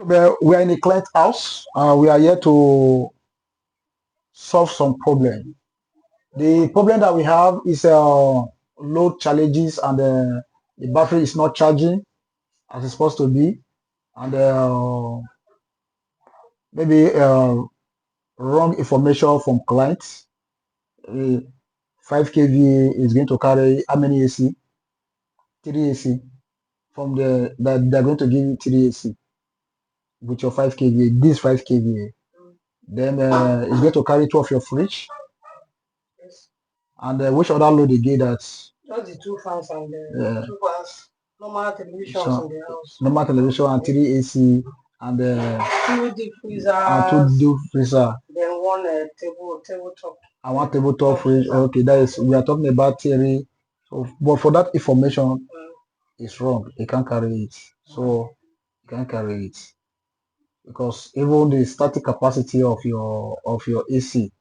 We are in a client house. We are here to solve some problem. The problem that we have is load challenges, and the battery is not charging as it's supposed to be, and maybe wrong information from clients. Uh, 5 kVA is going to carry how many AC? 3 AC. From the that they're going to give you 3 AC with your 5 kVA. This 5 kVA. Then it's going to carry 2 of your fridge. And which other load they gave that? Just the 2 fans and the 2 fans, normal televisions So, in the house. normal television and 3 AC and 2 deep freezers. and 2 deep freezer. Then 1 tabletop. And 1 tabletop fridge. Okay, that is, we are talking about theory. So, but for that information, it's wrong. You can't carry it. So you can't carry it because even the static capacity of your AC,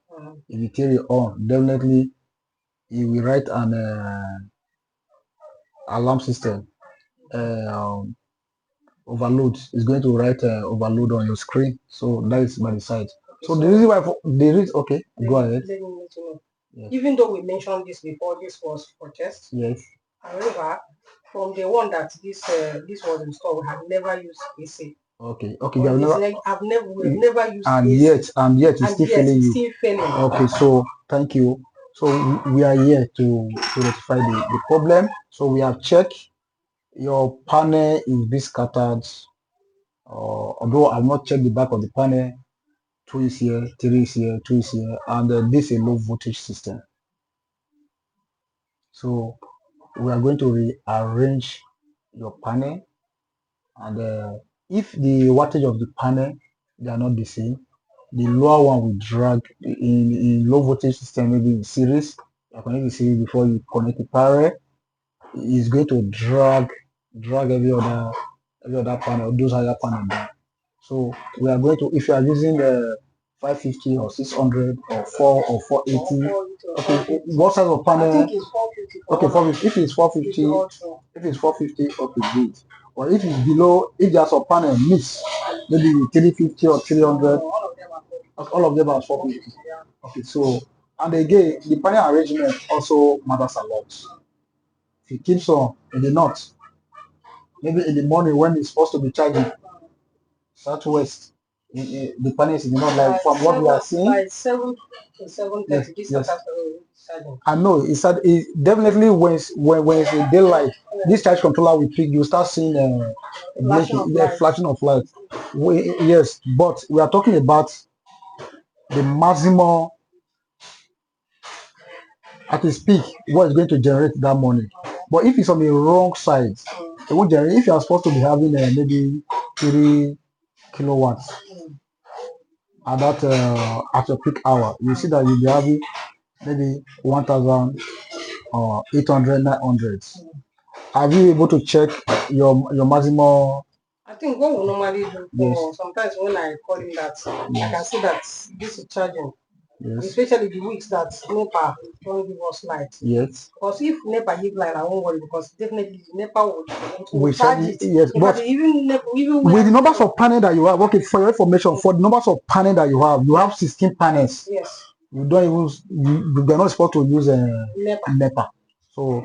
if you turn it on, definitely you will write an alarm system. Overload is going to write overload on your screen. So that is by the side. So the reason why okay, go ahead. Let me let you know. Yes. Even though we mentioned this before, this was for test. Yes. However, from the one that this was installed, we have never used AC. Okay. Okay. We've never used and AC. Yet it's still failing you. Still failing. Okay. So thank you. So we are here to rectify the problem. So we have checked your panel is bit scattered. Although I've not checked the back of the panel, 2 is here, 3 is here, 2 is here, and this is a low voltage system. So we are going to rearrange your panel, and if the wattage of the panel they are not the same, the lower one will drag in low voltage system, maybe in series. You connect the series before you connect the parallel. It's going to drag every other panel, those higher panel down. So we are going to, if you are using the 550 or 600 or 4 or 480, okay, what size of panel? I think it's 450. Okay, 450. If it's 450, okay, good. Or if it's below, if there's a panel miss, maybe 350 or 300, all of them are 450. Okay, so, and again, the panel arrangement also matters a lot. If it keeps on in the north, maybe in the morning when it's supposed to be charging, southwest, the panels in the north, like from what we are seeing. By 7 to 7:30, yes. I know it's definitely when it's in daylight, this charge controller will pick. You start seeing flashing of light. Yes, but we are talking about the maximum at its peak, what is going to generate that morning. But if it's on the wrong side, it won't generate. If you are supposed to be having maybe 3 kilowatts at that at your peak hour, you see that you'll be having maybe 1,800, 900. Are you able to check your maximum? I think what we normally do sometimes when I call him that, I can see that this is charging. Yes. Especially the weeks that NEPA don't give us light. Yes. Because if NEPA give light, I won't worry, because definitely NEPA will charge it. Yes, but even with the numbers of panels that you have, okay, for your information, for the numbers of panels that you have 16 panels. Yes. You don't use, you're not supposed to use NEPA. So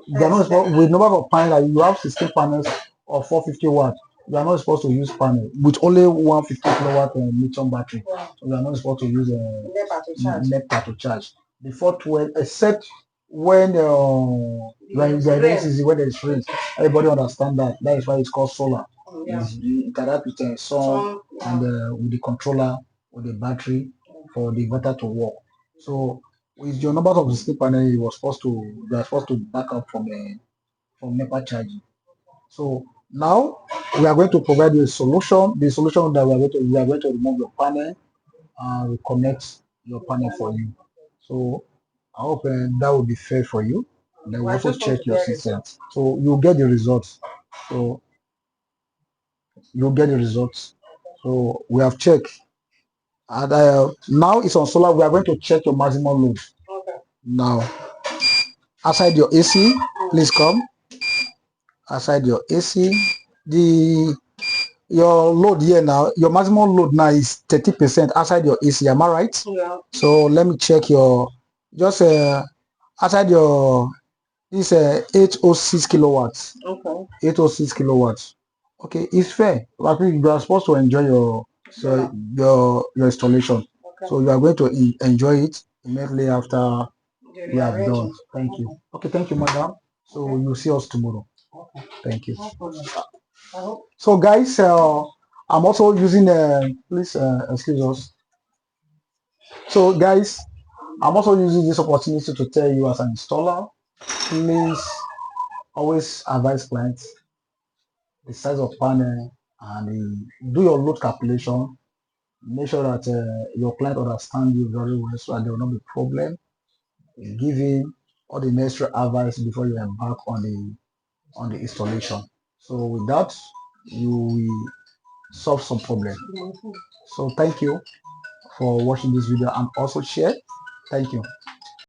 you're not supposed, with number of panels that you have 16 panels of 450 watts. You are not supposed to use panel with only 150 kilowatt lithium battery. Yeah. So you are not supposed to use NEPA to charge. Before 12, except when there's rain. Everybody understand that. That is why it's called solar. Yeah. You interact with the sun and with the controller, with the battery for the inverter to work. So with your number of 16 panel, you are supposed to back up from NEPA charging. So now we are going to provide you a solution. The solution that we are going to remove your panel and reconnect your panel for you. So I hope that will be fair for you. Then we also check your system. So you'll get the results. So you'll get the results. So we have checked. And now it's on solar. We are going to check your maximum load. Okay. Now, outside your AC, please come. Outside your AC, the your load here now, your maximum load now is 30% outside your AC. Am I right? Yeah. So let me check your just outside your this 806 kilowatts. Okay. 806 kilowatts. Okay, it's fair. I think you are supposed to enjoy your Yeah. your installation. Okay. So you are going to enjoy it immediately after The we have done. rearranging. Thank you. Okay, thank you, madam. So Okay. you'll see us tomorrow. Okay. Thank you. No problem. I hope. So guys, I'm also using please excuse us. So guys, I'm also using this opportunity to tell you as an installer, please always advise clients the size of panel and do your load calculation. Make sure that your client understand you very well so that there will not be problem. Give him all the necessary advice before you embark on the installation. So with that, you will solve some problem. So thank you for watching this video and also share. Thank you.